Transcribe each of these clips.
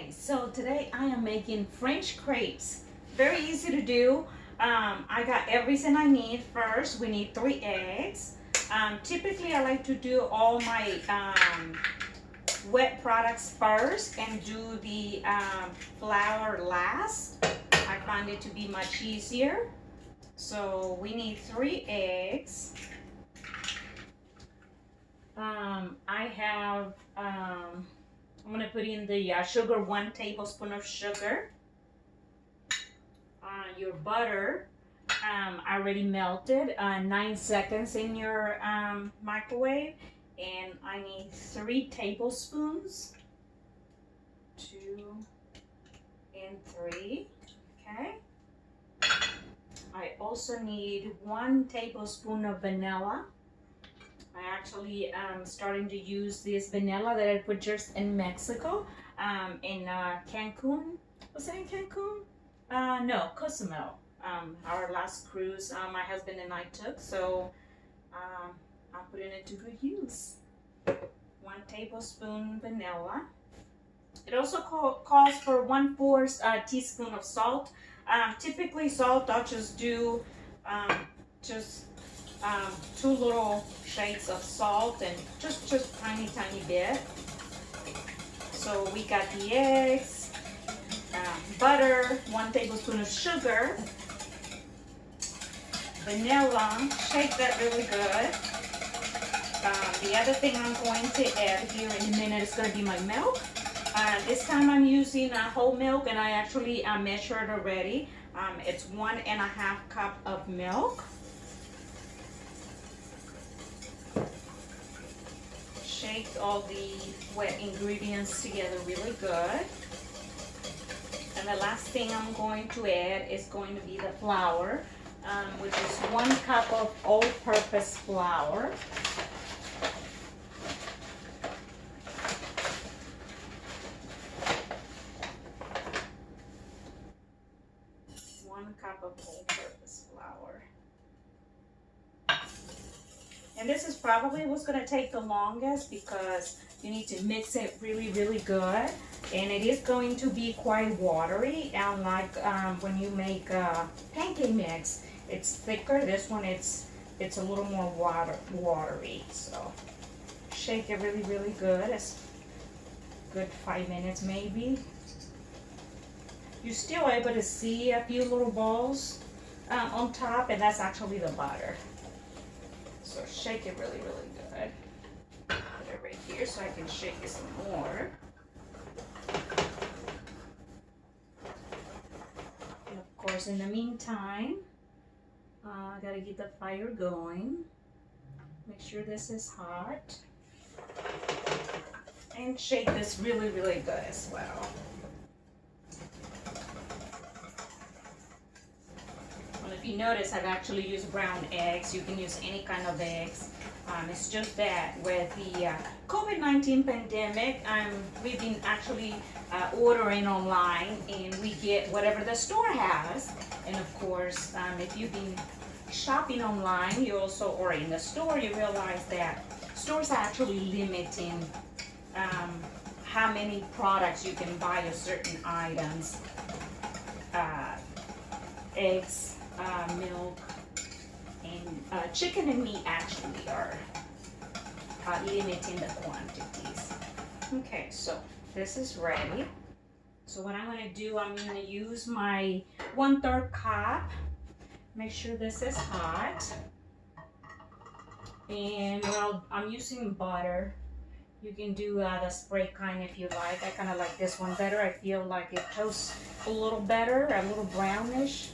Hi, so today I am making French crepes. Very easy to do. I got everything I need. First, we need 3 eggs. Typically, I like to do all my wet products first and do the flour last. I find it to be much easier. So we need 3 eggs. I'm gonna put in the sugar, 1 tablespoon of sugar. Your butter, I already melted, 9 seconds in your microwave. And I need 3 tablespoons, 2 and 3, okay? I also need 1 tablespoon of vanilla. I actually am starting to use this vanilla that I purchased in Mexico, in Cancun. Was it in Cancun? No, Cozumel. Our last cruise, my husband and I took, so I'm putting it to good use. 1 tablespoon vanilla. It also calls for 1/4 teaspoon of salt. Typically salt, I'll just do just 2 little shakes of salt and just tiny bit. So we got the eggs, butter, 1 tablespoon of sugar, vanilla. Shake that really good. The other thing I'm going to add here in a minute is going to be my milk. This time I'm using whole milk, and I actually measured already. It's 1.5 cup of milk. Shake all the wet ingredients together really good. And the last thing I'm going to add is going to be the flour, which is 1 cup of all-purpose flour. And this is probably what's going to take the longest because you need to mix it really good. And it is going to be quite watery. Unlike when you make a pancake mix, it's thicker. This one, it's a little more watery. So shake it really good. It's good 5 minutes maybe. You're still able to see a few little balls on top, and that's actually the butter. So shake it really good. Put it right here so I can shake it some more. And of course, in the meantime, I gotta get the fire going. Make sure this is hot. And shake this really good as well. If you notice, I've actually used brown eggs. You can use any kind of eggs. It's just that with the COVID-19 pandemic, we've been actually ordering online, and we get whatever the store has. And of course, if you've been shopping online, you also, or in the store, you realize that stores are actually limiting how many products you can buy of certain items. Eggs, milk, and chicken and meat actually are limiting the quantities. Okay, so this is ready. So what I'm going to do, I'm going to use my 1/3 cup. Make sure this is hot. And well, I'm using butter. You can do the spray kind if you like. I kind of like this one better. I feel like it toasts a little better, a little brownish.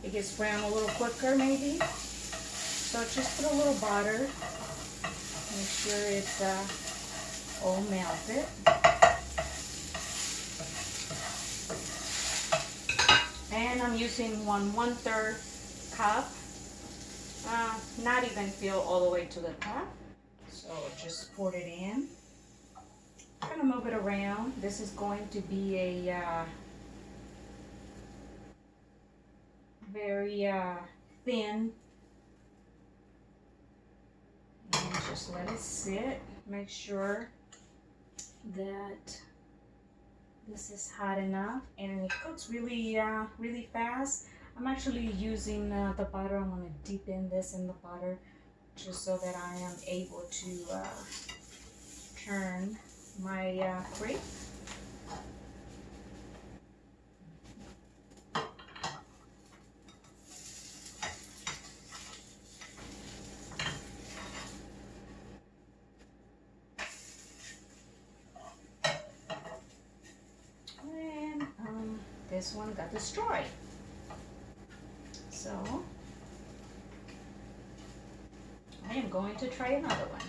It gets brown a little quicker maybe. So just put a little butter. Make sure it's all melted. And I'm using 1/3 cup. Not even fill all the way to the top. So just pour it in. I'm gonna move it around. This is going to be a very thin, and just let it sit. Make sure that This is hot enough and it cooks really, really fast. I'm actually using the butter. I'm going to dip in this in the butter just so that I am able to turn my crepe. This one got destroyed. So I am going to try another one.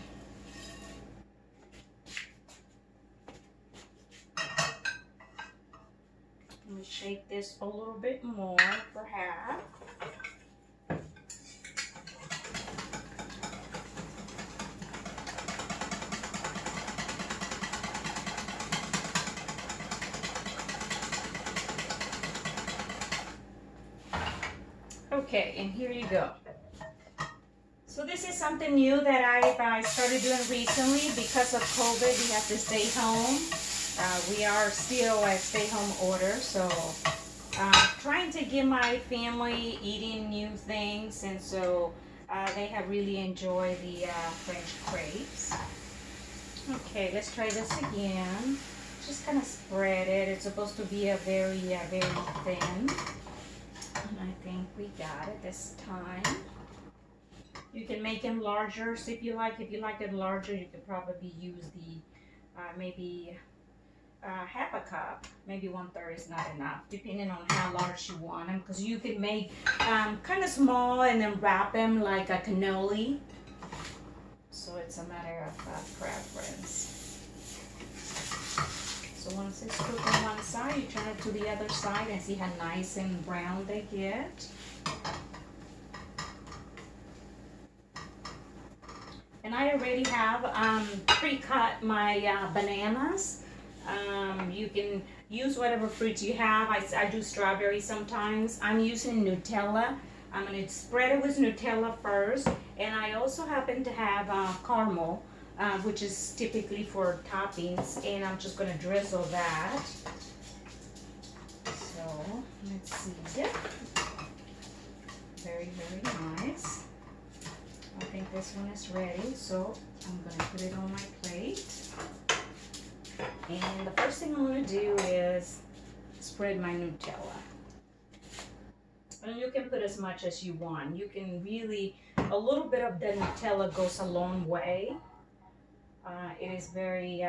Let me shake this a little bit more, perhaps. Okay, and here you go. So this is something new that I started doing recently. Because of COVID, we have to stay home. We are still at stay-home order, so trying to get my family eating new things, and so they have really enjoyed the French crepes. Okay, let's try this again. Just kind of spread it. It's supposed to be a very, very thin. And I think we got it this time. You can make them larger, so if you like it larger, you could probably use the maybe half a cup. Maybe 1/3 is not enough, depending on how large you want them, because you can make kind of small and then wrap them like a cannoli. So it's a matter of preference. So once it's cooked on one side, you turn it to the other side and see how nice and brown they get. And I already have pre-cut my bananas. You can use whatever fruits you have. I do strawberry sometimes. I'm using Nutella. I'm going to spread it with Nutella first. And I also happen to have caramel, which is typically for toppings. And I'm just going to drizzle that. So, let's see. Very, very nice. I think this one is ready, so I'm going to put it on my plate. And the first thing I'm going to do is spread my Nutella. And you can put as much as you want. You can really, a little bit of the Nutella goes a long way. It is very,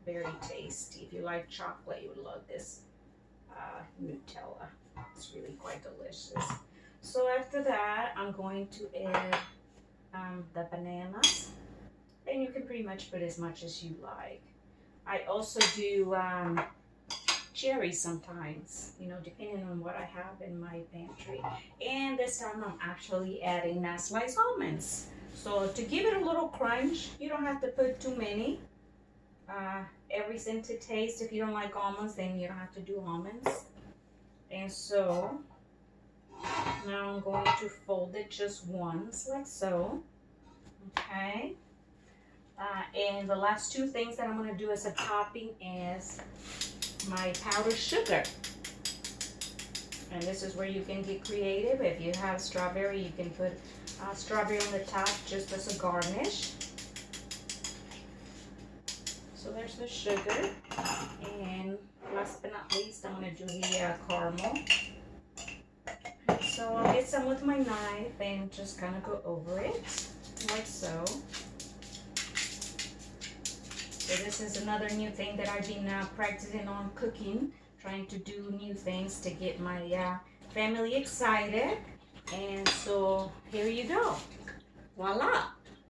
very tasty. If you like chocolate, you would love this Nutella. It's really quite delicious. So after that, I'm going to add the bananas, and you can pretty much put as much as you like. I also do cherries sometimes, you know, depending on what I have in my pantry. And this time I'm actually adding sliced almonds. So to give it a little crunch, you don't have to put too many. Everything to taste. If you don't like almonds, then you don't have to do almonds. And so now I'm going to fold it just once, like so. Okay. And the last two things that I'm going to do as a topping is my powdered sugar. And this is where you can get creative. If you have strawberry, you can put strawberry on the top just as a garnish. So there's the sugar. And last but not least, I'm going to do the caramel. So I'll get some with my knife and just kind of go over it, like so. So this is another new thing that I've been practicing on cooking, trying to do new things to get my family excited. And so here you go. Voila!